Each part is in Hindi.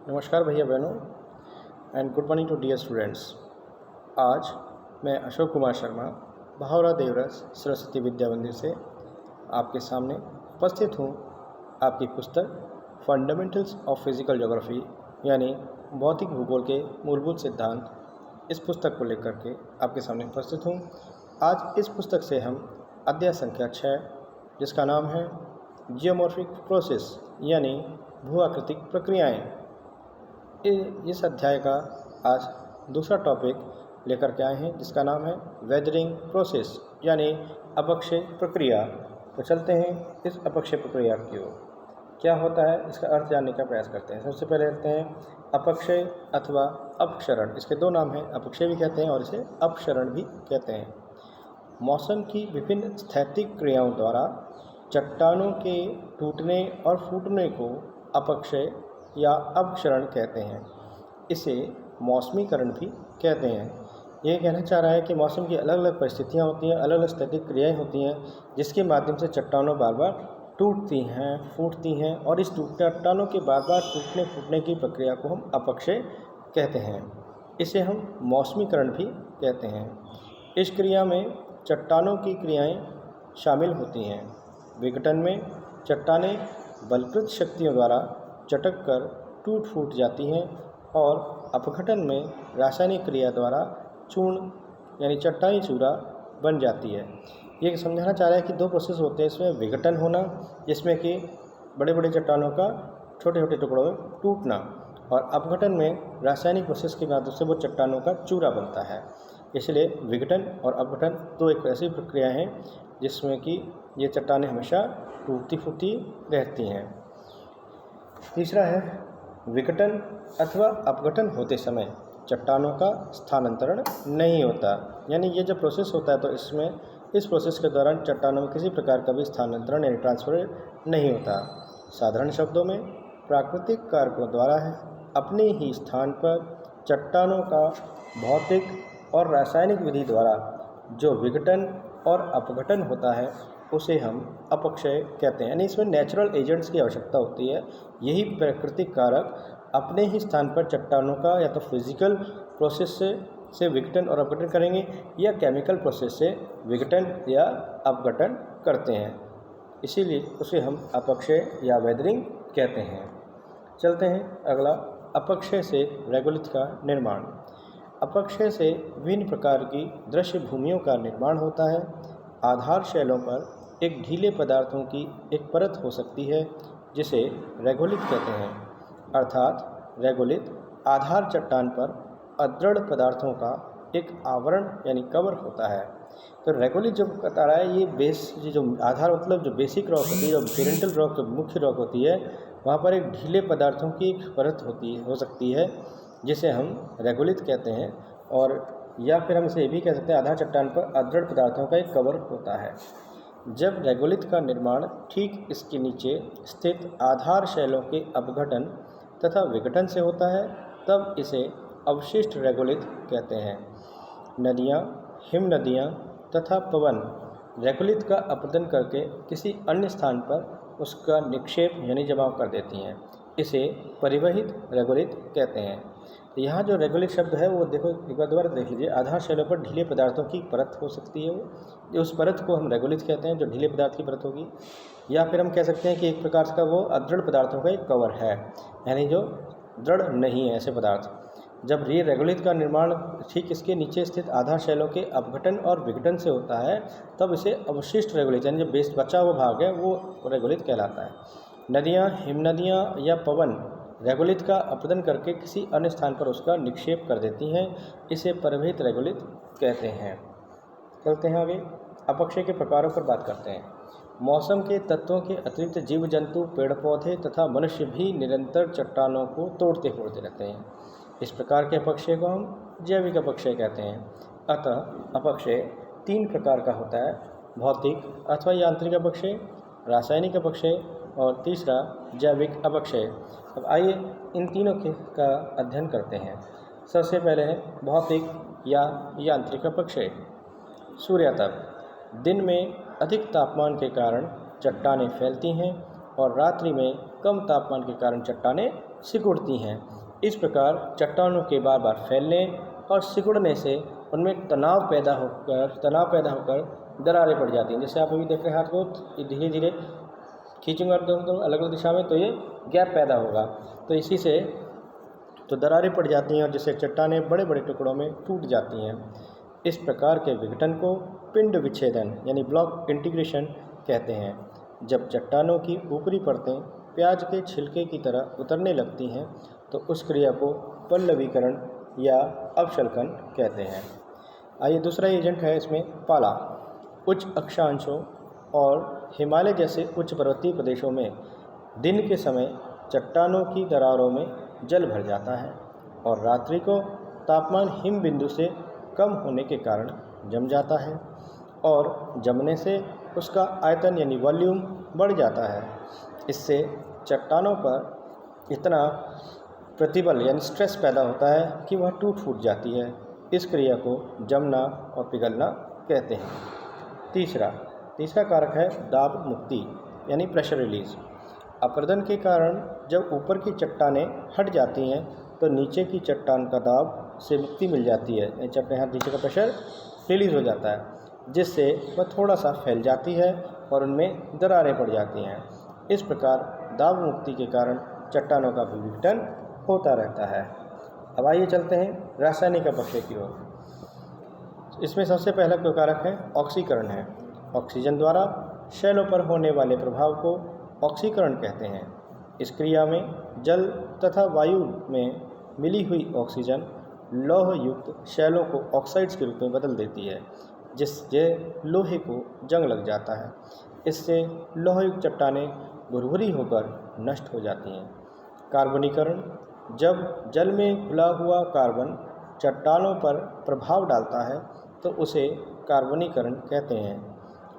नमस्कार भैया बहनों and good morning to dear students. आज मैं अशोक कुमार शर्मा भावरा देवरस सरस्वती विद्या मंदिर से आपके सामने उपस्थित हूँ। आपकी पुस्तक फंडामेंटल्स ऑफ फिजिकल ज्योग्राफी यानी भौतिक भूगोल के मूलभूत सिद्धांत, इस पुस्तक को लेकर के आपके सामने उपस्थित हूँ। आज इस पुस्तक से हम अध्याय संख्या 6 जिसका नाम है जियोमॉर्फिक प्रोसेस यानी भू-आकृतिक प्रक्रियाएँ, इस अध्याय का आज दूसरा टॉपिक लेकर के आए हैं जिसका नाम है वेदरिंग प्रोसेस यानी अपक्षय प्रक्रिया। तो चलते हैं इस अपक्षय प्रक्रिया की ओर। क्या होता है इसका अर्थ जानने का प्रयास करते हैं। सबसे पहले लेते हैं अपक्षय अथवा अपक्षरण। इसके दो नाम हैं, अपक्षय भी कहते हैं और इसे अपक्षरण भी कहते हैं। मौसम की विभिन्न स्थैतिक क्रियाओं द्वारा चट्टानों के टूटने और फूटने को अपक्षय या अपक्षरण कहते हैं। इसे मौसमीकरण भी कहते हैं। ये कहना चाह रहा है कि मौसम की अलग अलग परिस्थितियाँ होती हैं, अलग अलग स्थैतिक क्रियाएँ होती हैं जिसके माध्यम से चट्टानों बार बार टूटती हैं, फूटती हैं और इस चट्टानों के बार बार टूटने फूटने की प्रक्रिया को हम अपक्षय कहते हैं। इसे हम मौसमीकरण भी कहते हैं। इस क्रिया में चट्टानों की क्रियाएँ शामिल होती हैं। विघटन में चट्टानें बलकृत शक्तियों द्वारा चटक कर टूट फूट जाती हैं और अपघटन में रासायनिक क्रिया द्वारा चूर्ण यानी चट्टानी चूरा बन जाती है। ये समझाना चाह रहा है कि दो प्रोसेस होते हैं इसमें, विघटन होना जिसमें कि बड़े बड़े चट्टानों का छोटे छोटे टुकड़ों में टूटना, और अपघटन में रासायनिक प्रोसेस के माध्यम से वो चट्टानों का चूरा बनता है। इसलिए विघटन और अपघटन दो एक ऐसी प्रक्रिया हैं जिसमें कि ये चट्टानें हमेशा टूटती फूटती रहती हैं। तीसरा है विघटन अथवा अपघटन होते समय चट्टानों का स्थानांतरण नहीं होता, यानी ये जब प्रोसेस होता है तो इस प्रोसेस के दौरान चट्टानों में किसी प्रकार का भी स्थानांतरण यानी ट्रांसफर नहीं होता। साधारण शब्दों में प्राकृतिक कारकों द्वारा अपने ही स्थान पर चट्टानों का भौतिक और रासायनिक विधि द्वारा जो विघटन और अपघटन होता है उसे हम अपक्षय कहते हैं। यानी इसमें नेचुरल एजेंट्स की आवश्यकता होती है। यही प्राकृतिक कारक अपने ही स्थान पर चट्टानों का या तो फिजिकल प्रोसेस से विघटन और अपघटन करेंगे या केमिकल प्रोसेस से विघटन या अपघटन करते हैं, इसीलिए उसे हम अपक्षय या वेदरिंग कहते हैं। चलते हैं अगला, अपक्षय से रेगोलिथ का निर्माण। अपक्षय से विभिन्न प्रकार की दृश्य भूमियों का निर्माण होता है। आधार शैलों पर एक ढीले पदार्थों की एक परत हो सकती है जिसे रेगोलिथ कहते हैं, अर्थात रेगोलिथ आधार चट्टान पर अदृढ़ पदार्थों का एक आवरण यानी कवर होता है। तो रेगोलिथ जो बता रहा है ये जो आधार मतलब जो बेसिक रॉक होती है, जो पेरेंटल रॉक जो मुख्य रॉक होती है, वहाँ पर एक ढीले पदार्थों की एक परत हो सकती है जिसे हम रेगोलिथ कहते हैं, और या फिर हम इसे भी कह सकते हैं आधार चट्टान पर अदृढ़ पदार्थों का एक कवर होता है। जब रेगोलिथ का निर्माण ठीक इसके नीचे स्थित आधार शैलों के अपघटन तथा विघटन से होता है तब इसे अवशिष्ट रेगोलिथ कहते हैं। नदियाँ, हिम नदियाँ तथा पवन रेगोलिथ का अपरदन करके किसी अन्य स्थान पर उसका निक्षेप यानी जमाव कर देती हैं, इसे परिवहित रेगोलिथ कहते हैं। तो यहाँ जो रेगोलिथ शब्द है वो देखो एक बार दोबारा देख लीजिए, आधार शैलों पर ढीले पदार्थों की परत हो सकती है, वो उस परत को हम रेगोलिथ कहते हैं जो ढीले पदार्थ की परत होगी, या फिर हम कह सकते हैं कि एक प्रकार का वो अदृढ़ पदार्थों का एक कवर है, यानी जो दृढ़ नहीं है ऐसे पदार्थ। जब ये रेगोलिथ का निर्माण ठीक इसके नीचे स्थित आधार शैलों के अपघटन और विघटन से होता है तब इसे अवशिष्ट रेगोलिथ यानी जो बेस बचा हुआ भाग है वो रेगोलिथ कहलाता है। नदियाँ, हिमनदियाँ या पवन रेगोलिथ का अपरदन करके किसी अन्य स्थान पर उसका निक्षेप कर देती हैं, इसे परिवहित रेगोलिथ कहते हैं। चलते हैं आगे, अपक्षय के प्रकारों पर बात करते हैं। मौसम के तत्वों के अतिरिक्त जीव जंतु, पेड़ पौधे तथा मनुष्य भी निरंतर चट्टानों को तोड़ते फोड़ते रहते हैं। इस प्रकार के अपक्षय को हम जैविक अपक्षय कहते हैं। अतः अपक्षय 3 प्रकार का होता है, भौतिक अथवा यांत्रिक अपक्षय, रासायनिक अपक्षय और तीसरा जैविक अपक्षय। अब आइए इन तीनों का अध्ययन करते हैं। सबसे पहले है भौतिक या यांत्रिक अपक्षय। सूर्यातप, दिन में अधिक तापमान के कारण चट्टानें फैलती हैं और रात्रि में कम तापमान के कारण चट्टानें सिकुड़ती हैं। इस प्रकार चट्टानों के बार बार फैलने और सिकुड़ने से उनमें तनाव पैदा होकर दरारें पड़ जाती हैं। जैसे आप अभी देख रहे हैं हाथ को धीरे धीरे खींचूंगा तो अलग अलग दिशा में, तो ये गैप पैदा होगा, तो इसी से तो दरारें पड़ जाती हैं और जिससे चट्टानें बड़े बड़े टुकड़ों में टूट जाती हैं। इस प्रकार के विघटन को पिंड विच्छेदन यानी ब्लॉक इंटीग्रेशन कहते हैं। जब चट्टानों की ऊपरी परतें प्याज के छिलके की तरह उतरने लगती हैं तो उस क्रिया को पल्लवीकरण या अवशल्कन कहते हैं। आइए दूसरा एजेंट है इसमें पाला। उच्च अक्षांशों और हिमालय जैसे उच्च पर्वतीय प्रदेशों में दिन के समय चट्टानों की दरारों में जल भर जाता है और रात्रि को तापमान हिम बिंदु से कम होने के कारण जम जाता है और जमने से उसका आयतन यानी वॉल्यूम बढ़ जाता है। इससे चट्टानों पर इतना प्रतिबल यानी स्ट्रेस पैदा होता है कि वह टूट फूट जाती है। इस क्रिया को जमना और पिघलना कहते हैं। तीसरा कारक है दाब मुक्ति यानी प्रेशर रिलीज। अपरदन के कारण जब ऊपर की चट्टानें हट जाती हैं तो नीचे की चट्टान का दाब से मुक्ति मिल जाती है, यहाँ नीचे का प्रेशर रिलीज हो जाता है, जिससे वह थोड़ा सा फैल जाती है और उनमें दरारें पड़ जाती हैं। इस प्रकार दाब मुक्ति के कारण चट्टानों का भी विघटन होता रहता है। अब आइए चलते हैं रासायनिक अपक्षय की ओर। इसमें सबसे पहला जो कारक है ऑक्सीकरण है। ऑक्सीजन द्वारा शैलों पर होने वाले प्रभाव को ऑक्सीकरण कहते हैं। इस क्रिया में जल तथा वायु में मिली हुई ऑक्सीजन लौह युक्त शैलों को ऑक्साइड्स के रूप में बदल देती है, जिससे लोहे को जंग लग जाता है। इससे लौहयुक्त चट्टानें भुरभुरी होकर नष्ट हो जाती हैं। कार्बनीकरण। जब जल में घुला हुआ कार्बन चट्टानों पर प्रभाव डालता है तो उसे कार्बनीकरण कहते हैं।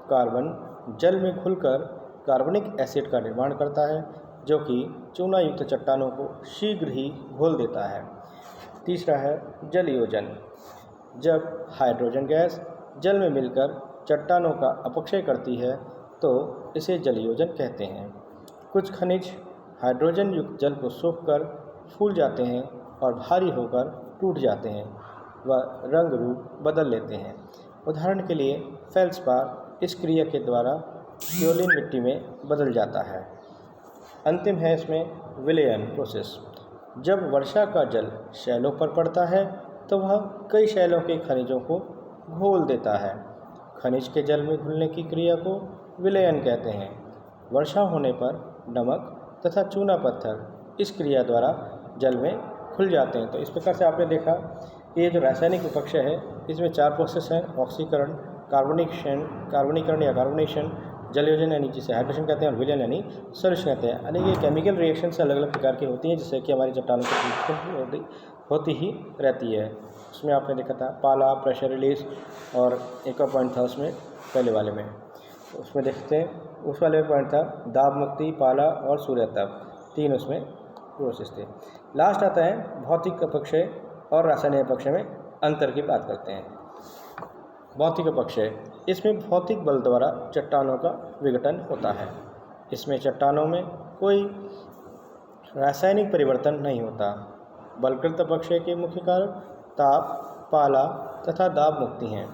कार्बन जल में घुलकर कार्बनिक एसिड का निर्माण करता है, जो कि चूना युक्त चट्टानों को शीघ्र ही घोल देता है। तीसरा है जलयोजन। जब हाइड्रोजन गैस जल में मिलकर चट्टानों का अपक्षय करती है तो इसे जलयोजन कहते हैं। कुछ खनिज हाइड्रोजन युक्त जल को सोखकर फूल जाते हैं और भारी होकर टूट जाते हैं व रंग रूप बदल लेते हैं। उदाहरण के लिए फेल्सपार इस क्रिया के द्वारा क्योलिन मिट्टी में बदल जाता है। अंतिम है इसमें विलयन प्रोसेस। जब वर्षा का जल शैलों पर पड़ता है तो वह कई शैलों के खनिजों को घोल देता है। खनिज के जल में घुलने की क्रिया को विलयन कहते हैं। वर्षा होने पर नमक तथा चूना पत्थर इस क्रिया द्वारा जल में खुल जाते हैं। तो इस प्रकार से आपने देखा कि ये जो रासायनिक अपक्षय है इसमें 4 प्रोसेस हैं: ऑक्सीकरण, कार्बनीकरण या कार्बोनेशन, जलयोजन यानी जिसे हाइड्रेशन कहते हैं, और विलयन यानी सॉल्यूशन कहते हैं। यानी ये केमिकल रिएक्शन से अलग अलग प्रकार की होती हैं जिससे कि हमारी चट्टानों की होती ही रहती है। उसमें आपने देखा था पाला, प्रेशर रिलीज, और एक और पॉइंट था उसमें पहले वाले में, उसमें देखते हैं उस वाले में पॉइंट था दाब मुक्ति, पाला और सूर्यताप, 3 उसमें प्रोसेस थे। लास्ट आता है भौतिक अपक्षय और रासायनिक अपक्षय में अंतर की बात करते हैं। भौतिक अपक्षय, इसमें भौतिक बल द्वारा चट्टानों का विघटन होता है। इसमें चट्टानों में कोई रासायनिक परिवर्तन नहीं होता। बलकृत अपक्षय के मुख्य कारक ताप, पाला तथा दाब मुक्ति हैं।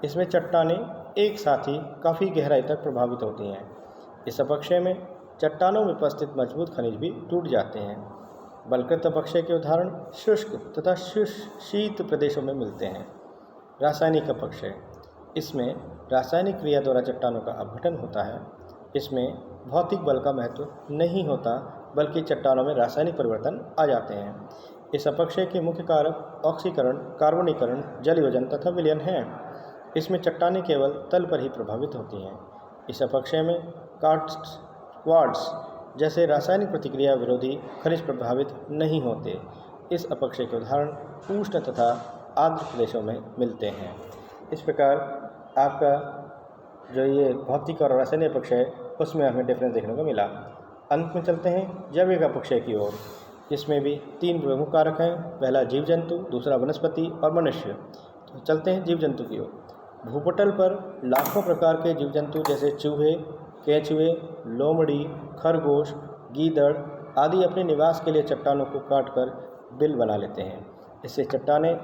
इसमें चट्टानें एक साथ ही काफ़ी गहराई तक प्रभावित होती हैं। इस अपक्षय में चट्टानों में उपस्थित मजबूत खनिज भी टूट जाते हैं। बलकृत अपक्षय के उदाहरण शुष्क तथा शीत प्रदेशों में मिलते हैं। रासायनिक अपक्षय, इसमें रासायनिक क्रिया द्वारा चट्टानों का अपघटन होता है। इसमें भौतिक बल का महत्व नहीं होता बल्कि चट्टानों में रासायनिक परिवर्तन आ जाते हैं। इस अपक्षय के मुख्य कारक ऑक्सीकरण, कार्बनीकरण, जलयोजन तथा विलयन हैं। इसमें चट्टानें केवल तल पर ही प्रभावित होती हैं। इस अपक्षय में क्वार्ट्ज जैसे रासायनिक प्रतिक्रिया विरोधी खनिज प्रभावित नहीं होते। इस अपक्षय के उदाहरण उष्ण तथा आर्द्र प्रदेशों में मिलते हैं। इस प्रकार आपका जो ये भौतिक और रासायनिक अपक्षय उसमें हमें डिफरेंस देखने को मिला। अंत में चलते हैं जैविक अपक्षय की ओर। इसमें भी 3 प्रमुख कारक हैं, पहला जीव जंतु, दूसरा वनस्पति और मनुष्य। तो चलते हैं जीव जंतु की ओर। भूपटल पर लाखों प्रकार के जीव जंतु जैसे चूहे, केंचुए, लोमड़ी, खरगोश, गीदड़ आदि अपने निवास के लिए चट्टानों को काटकर बिल बना लेते हैं। इससे चट्टानें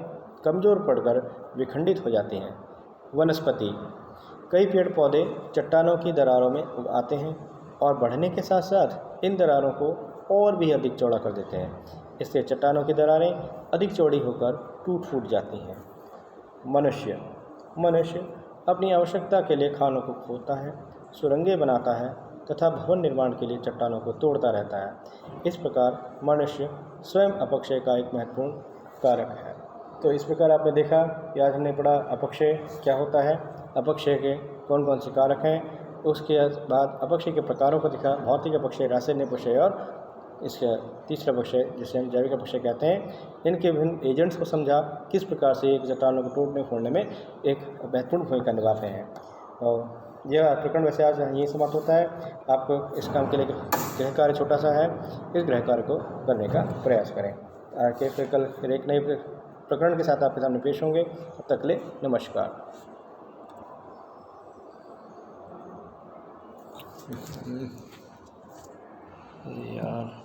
कमज़ोर पड़कर विखंडित हो जाती हैं। वनस्पति, कई पेड़ पौधे चट्टानों की दरारों में उग आते हैं और बढ़ने के साथ साथ इन दरारों को और भी अधिक चौड़ा कर देते हैं। इससे चट्टानों की दरारें अधिक चौड़ी होकर टूट फूट जाती हैं। मनुष्य, मनुष्य अपनी आवश्यकता के लिए खानों को खोदता है, सुरंगें बनाता है तथा भवन निर्माण के लिए चट्टानों को तोड़ता रहता है। इस प्रकार मनुष्य स्वयं अपक्षय का एक महत्वपूर्ण कारक है। तो इस प्रकार आपने देखा कि आज हमने पढ़ा अपक्षय क्या होता है, अपक्षय के कौन कौन से कारक हैं। उसके बाद अपक्षय के प्रकारों को देखा, भौतिक अपक्षय, रासायनिक अपक्षय और इसका तीसरा अपक्षय जिसे हम जैविक अपक्षय कहते हैं। इनके विभिन्न एजेंट्स को समझा, किस प्रकार से एक चट्टानों को तोड़ने फोड़ने में एक महत्वपूर्ण भूमिका निभाते हैं। और यह प्रकरण वैसे आज यही समाप्त होता है। आपको इस काम के लिए गृह कार्य छोटा सा है, इस गृह कार्य को करने का प्रयास करें। आगे फिर कल एक नए प्रकरण के साथ आपके सामने पेश होंगे। तब तक के लिए नमस्कार। यार